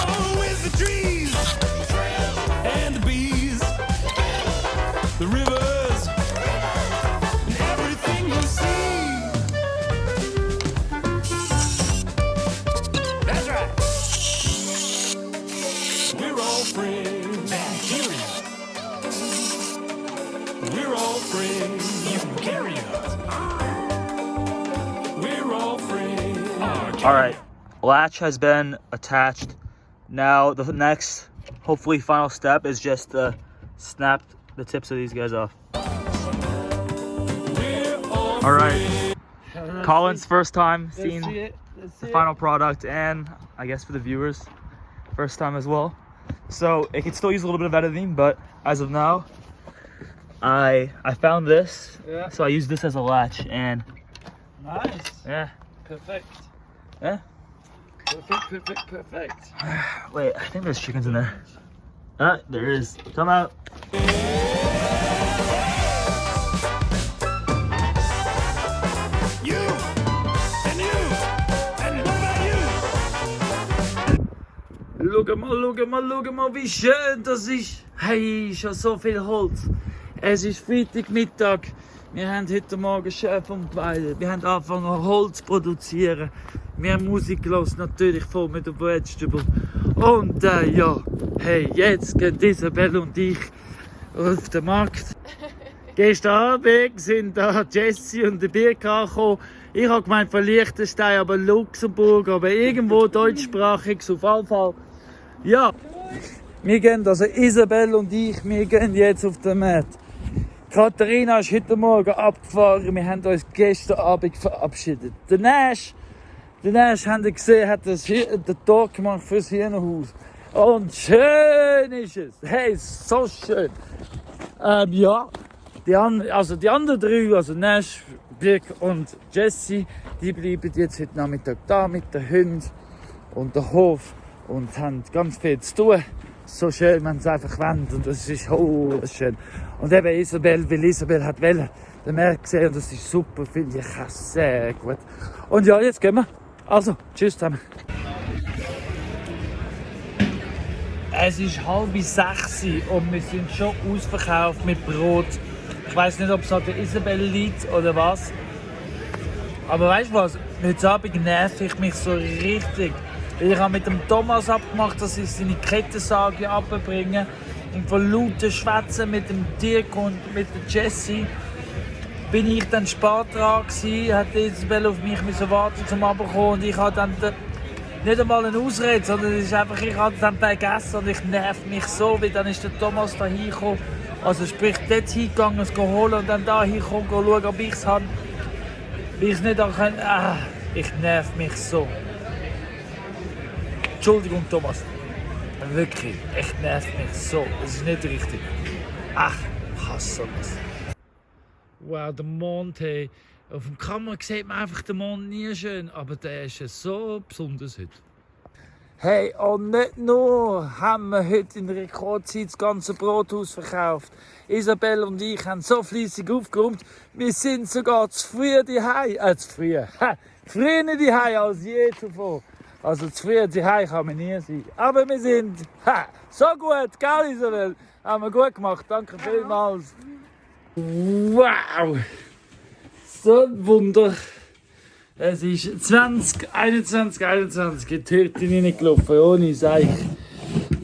Oh, with the trees and the bees, the rivers, and everything you see. That's right. We're all friends. Bacteria. We're all friends. Eukaryotes. We're all friends. All right, latch has been attached. Now the next, hopefully final step is just to snap the tips of these guys off. We're all All right, Colin's first time seeing Let's see it. the final product, and I guess for the viewers, first time as well. So it could still use a little bit of editing, but as of now, I found this, Yeah. so I use this as a latch, and Nice. yeah, Perfect. yeah. Perfect. Wait, I think there's chickens in there. Ah, there is. Come out. you and you and what about you? Look mal, wie schön das ist. Hey, schon so viel Holz. Es ist Freitagmittag. Wir haben heute Morgen schön vom Weiden. Wir haben angefangen Holz zu produzieren. Wir haben Musik gehört, natürlich voll mit dem Brettstübel. Und ja, hey, jetzt gehen Isabel und ich auf den Markt. Gestern Abend sind da Jessie und der Birka gekommen. Ich habe gemeint von Liechtenstein, aber Luxemburg, aber irgendwo deutschsprachig, auf jeden Fall. Ja, wir gehen, also Isabel und ich, wir gehen jetzt auf den Markt. Katharina ist heute Morgen abgefahren, wir haben uns gestern Abend verabschiedet. Der Nash, habt ihr gesehen, hat den Tor gemacht fürs Hirnhaus. Und schön ist es, hey, so schön. Ja, die anderen drei, also Nash, Birk und Jessie, die bleiben jetzt heute Nachmittag da mit den Hunden und dem Hof und haben ganz viel zu tun. So schön, wenn sie einfach wollen und das ist schön. Und eben Isabel, weil Isabel hat den Markt gesehen und das ist super, finde ich auch sehr gut. Und ja, jetzt gehen wir. Also, tschüss zusammen. Es ist 5:30 und wir sind schon ausverkauft mit Brot. Ich weiss nicht, ob es an der Isabel liegt oder was. Aber weißt du was? Heute Abend nerv ich mich so richtig. Ich habe mit dem Thomas abgemacht, dass ich seine Kettensage abbringe. Und von lauten Schwätzen mit dem Dirk und mit der Jessie bin ich dann spät dran gewesen, hat Isabel auf mich warten zum Runterkommen und ich habe dann nicht einmal eine Ausrede, sondern es ist einfach, ich habe dann vergessen und ich nerv mich so, weil dann ist der Thomas da hingekommen, also sprich dort hingegangen, es holen und dann da hingekommen, schauen, ob ich es habe, weil ich es nicht kann. Ich nerv mich so. Entschuldigung, Thomas. Wirklich, echt nervt mich so. Das ist nicht richtig. Ach, ich hasse das. Wow, der Mond, hey. Auf dem Kamera sieht man einfach den Mond nie schön, aber der ist so besonders heute. Hey, und nicht nur haben wir heute in Rekordzeit das ganze Brothaus verkauft. Isabel und ich haben so fleissig aufgeräumt, wir sind sogar zu früh daheim. Früher daheim als je zuvor. Also zu früh daheim kann man nie sein. Aber wir sind so gut, gell Isabel? Haben wir gut gemacht, danke vielmals. Wow! So ein Wunder. Es ist 21 in die Hütte reingelaufen, ohne Seich.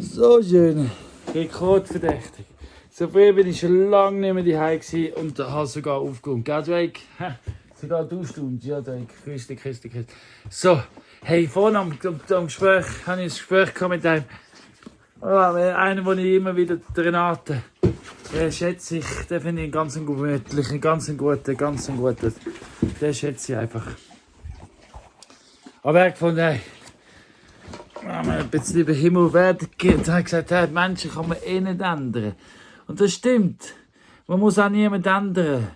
So schön. Rekordverdächtig. So früh bin ich schon lange nicht mehr daheim gewesen und habe sogar aufgeräumt. Gell, Drake? Sogar du stund. Ja, Drake. Grüß dich. So, hey, vorhin am Gespräch, habe ich ein Gespräch mit einem. Einen, den ich immer wieder, Renate. Den schätze ich, den finde ich ganz gemütlichen, ganz guten. Den schätze ich einfach. Aber er hat gefunden, hey, wenn man ein bisschen über Himmel und Erde geht, hat er gesagt, hey, Menschen kann man eh nicht ändern. Und das stimmt. Man muss auch niemand ändern.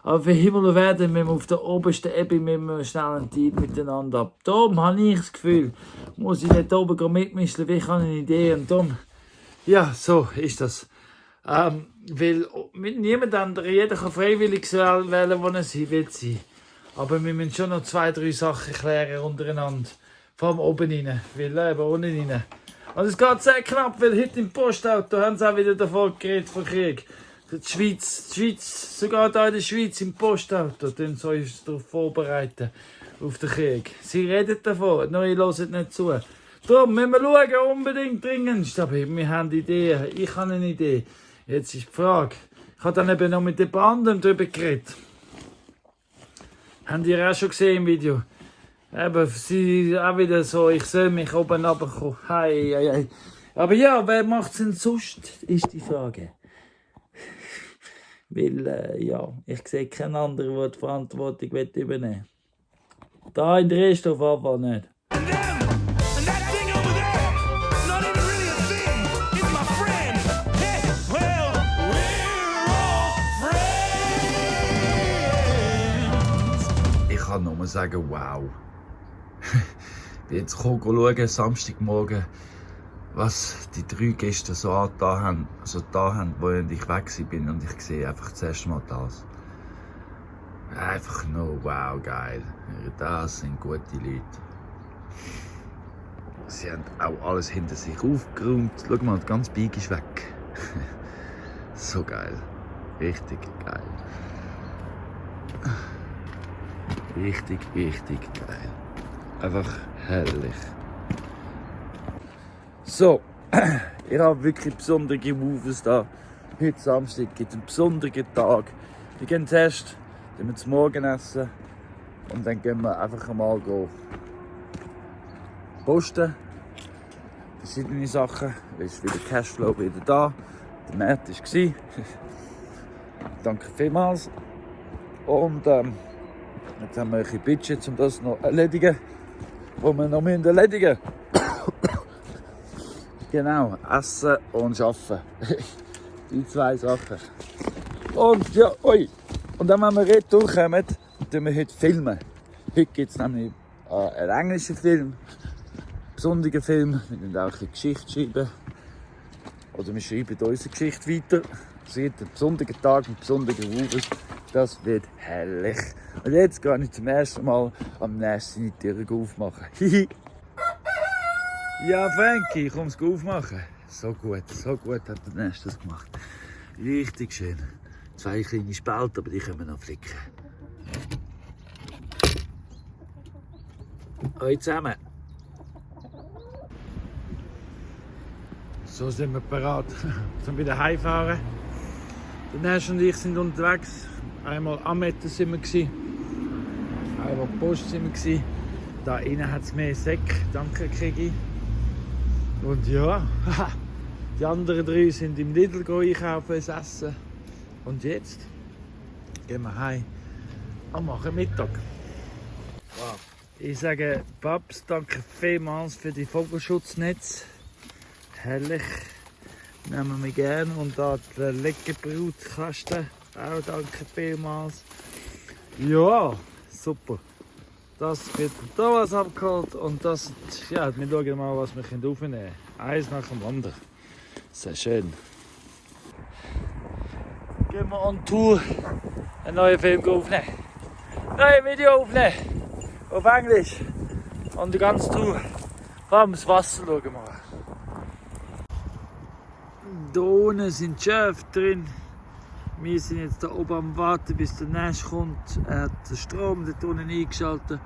Aber für Himmel und Erde müssen wir auf der obersten Ebene schnell einen Deal miteinander ab. Darum habe ich das Gefühl, muss ich nicht oben mitmischen, weil ich habe eine Idee. Und darum, ja, so ist das. Weil niemand andere, jeder kann freiwillig wählen, wo er will sein. Aber wir müssen schon noch 2-3 Sachen klären untereinander. Vor allem oben rein, weil eben unten rein. Und es geht sehr knapp, weil heute im Postauto haben sie auch wieder davon geredet, von Krieg. Die Schweiz, sogar da in der Schweiz im Postauto, dann soll ich uns darauf vorbereiten, auf den Krieg. Sie reden davon, nur ich höre nicht zu. Darum müssen wir schauen, unbedingt dringend. Aber wir haben Ideen, ich habe eine Idee. Jetzt ist die Frage, ich habe dann eben noch mit den anderen darüber geredet. Habt ihr auch schon gesehen im Video? Eben, sie auch wieder so, ich soll mich oben runterkommen. Hey. Aber ja, wer macht es denn sonst, ist die Frage. Weil, ja, ich sehe keinen anderen, der die Verantwortung übernehmen will. Da in der Rest auf Anfang nicht. Ich kann nur sagen, wow. Ich bin jetzt schauen, Samstagmorgen, was die 3 Gäste so da haben, wo ich weg bin, und ich sehe einfach das erste Mal das. Einfach nur wow, geil. Das sind gute Leute. Sie haben auch alles hinter sich aufgeräumt. Schau mal, ganz Bike ist weg. So geil. Richtig geil. Richtig, richtig geil. Einfach herrlich. So, ich habe wirklich besondere Moves da. Heute Samstag gibt es einen besonderen Tag. Wir gehen zuerst zum Morgenessen und dann gehen wir einfach mal posten. Verschiedene Sachen. Es ist wieder Cashflow wieder da. Der März war. Danke vielmals. Und jetzt haben wir ein bisschen Budget, um das noch zu erledigen. Was wir noch erledigen müssen. Genau, Essen und Arbeiten. Die zwei Sachen. Und ja, oi. Und dann, wenn wir retour kommen, tun wir heute filmen. Heute gibt es nämlich einen englischen Film. Einen besonderen Film. Wir können auch eine Geschichte schreiben. Oder wir schreiben unsere Geschichte weiter. Es wird ein besonderer Tag mit besonderen Moves. Das wird herrlich. Und jetzt gehe ich zum ersten Mal am nächsten die Tür aufmachen. Ja, Frankie, komm es aufmachen. So gut hat der Nächste das gemacht. Richtig schön. 2 kleine Spalten, aber die können wir noch flicken. Hallo zusammen. So sind wir bereit, um wieder heimfahren. Der Nächste und ich sind unterwegs. Einmal am Meter sind wir gewesen. Einmal Post sind wir gewesen. Da innen hat es mehr Säcke. Danke, Kiki. Und ja, die anderen 3 sind im Lidl einkaufen, essen. Und jetzt gehen wir heim und machen Mittag. Wow. Ich sage Babs, danke vielmals für die Vogelschutznetz. Herrlich, nehmen wir gerne. Und da der Leckerbrutkasten, auch danke vielmals. Ja, super. Das wird von da was abgeholt und das, ja, wir schauen mal, was wir aufnehmen können. Eins nach dem anderen. Sehr schön. Gehen wir on Tour, einen neuen Film aufnehmen. Neue Video aufnehmen. Auf Englisch. Und die ganze Tour. Vor allem das Wasser schauen wir mal. Da unten sind die Schäfe drin. Wir sind jetzt da oben am Warten, bis der Nash kommt. Er hat den Strom dort unten eingeschaltet.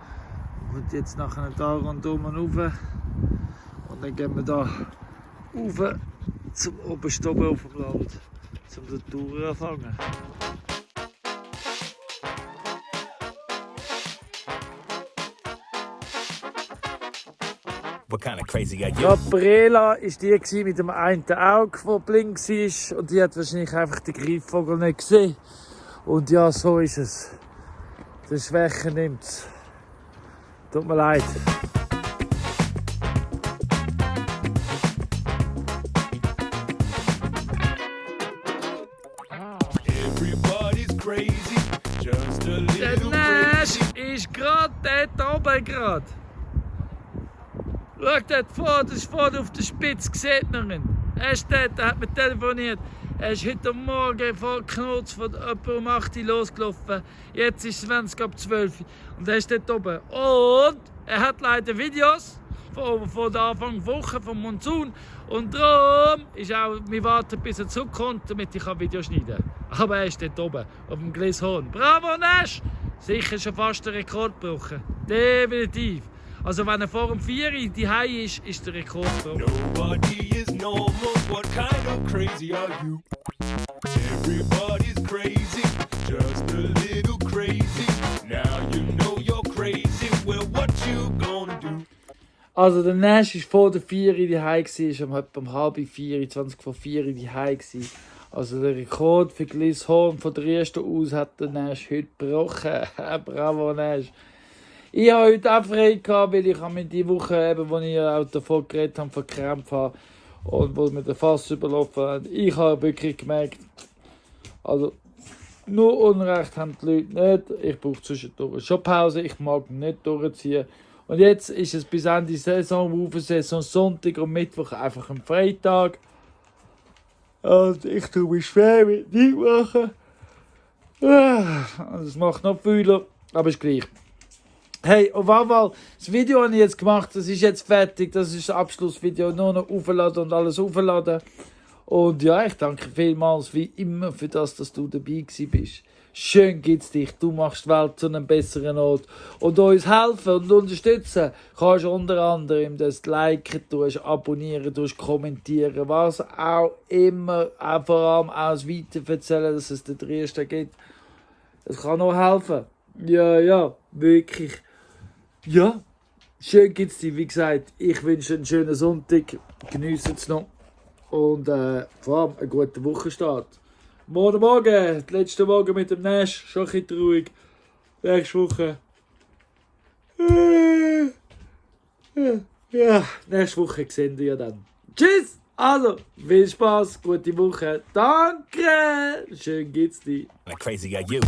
Und jetzt nachher da rundum rauf. Und dann gehen wir da rauf zum obersten oben auf dem Land, um die Tour anfangen. What kind of crazy are you? Gabriela war die mit dem einen Auge, das blind war. Und die hat wahrscheinlich einfach den Greifvogel nicht gesehen. Und ja, so ist es. Der Schwäche nimmt es. Tut mir leid. Everybody's crazy, just a Der little Nash crazy. ist gerade dort oben gerade. Schau dort vor, das ist vorne auf der Spitze, sieht man ihn. Er ist dort, er hat mir telefoniert. Er ist heute Morgen vor Knurz von etwa um 8 Uhr losgelaufen. Jetzt ist es 20 ab 12 Uhr und er ist dort oben. Und er hat leider Videos von der Anfang der Woche, vom Monsun. Und darum ist auch, wir warten bis er zurückkommt, damit ich Videos schneiden kann. Aber er ist dort oben, auf dem Glishorn. Bravo Nash! Sicher schon fast den Rekord gebrochen. Definitiv. Also wenn er vor dem 4 Uhr daheim ist, ist der Rekord gebrochen. Nobody is normal, what kind of crazy are you? Everybody's crazy, just a little crazy. Now you know you're crazy, well what you gonna do? Also der Nash war vor der 4 Uhr daheim, war um halb 4 Uhr, 20 vor 4 Uhr daheim. Also der Rekord für Glishorn von der ersten aus hat der Nash heute gebrochen. Bravo Nash. Ich habe heute auch frei gehabt, weil ich mir die Woche, eben, wo ich auch davon geredet habe, verkrampft habe und wo mir der Fass überlaufen hat. Ich habe wirklich gemerkt, also nur Unrecht haben die Leute nicht. Ich brauche zwischendurch schon Pause, ich mag nicht durchziehen. Und jetzt ist es bis Ende Saison, Saison Sonntag und Mittwoch einfach ein Freitag. Und ich tue mich schwer mit nichts machen. Also es macht noch Fühler, aber ist gleich. Hey, auf jeden Fall, das Video habe ich jetzt gemacht, das ist jetzt fertig, das ist das Abschlussvideo, nur noch aufladen und alles aufladen. Und ja, ich danke vielmals wie immer für das, dass du dabei gewesen bist. Schön gibt's dich, du machst die Welt zu einem besseren Ort. Und uns helfen und unterstützen kannst du unter anderem das liken, abonnieren, kommentieren, was auch immer. Auch vor allem auch das Weiterverzählen, dass es den Dritten gibt. Das kann noch helfen. Ja, wirklich. Ja, schön gibt's dich, wie gesagt. Ich wünsche einen schönen Sonntag. Geniessen es noch. Und vor allem einen guten Wochenstart. Morgen, der letzte Morgen mit dem Nash, schon ein bisschen ruhig. Nächste Woche. Ja, nächste Woche sehen wir ja dann. Tschüss! Also, viel Spaß, gute Woche. Danke! Schön geht's dir. Like crazy got you.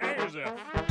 Here's a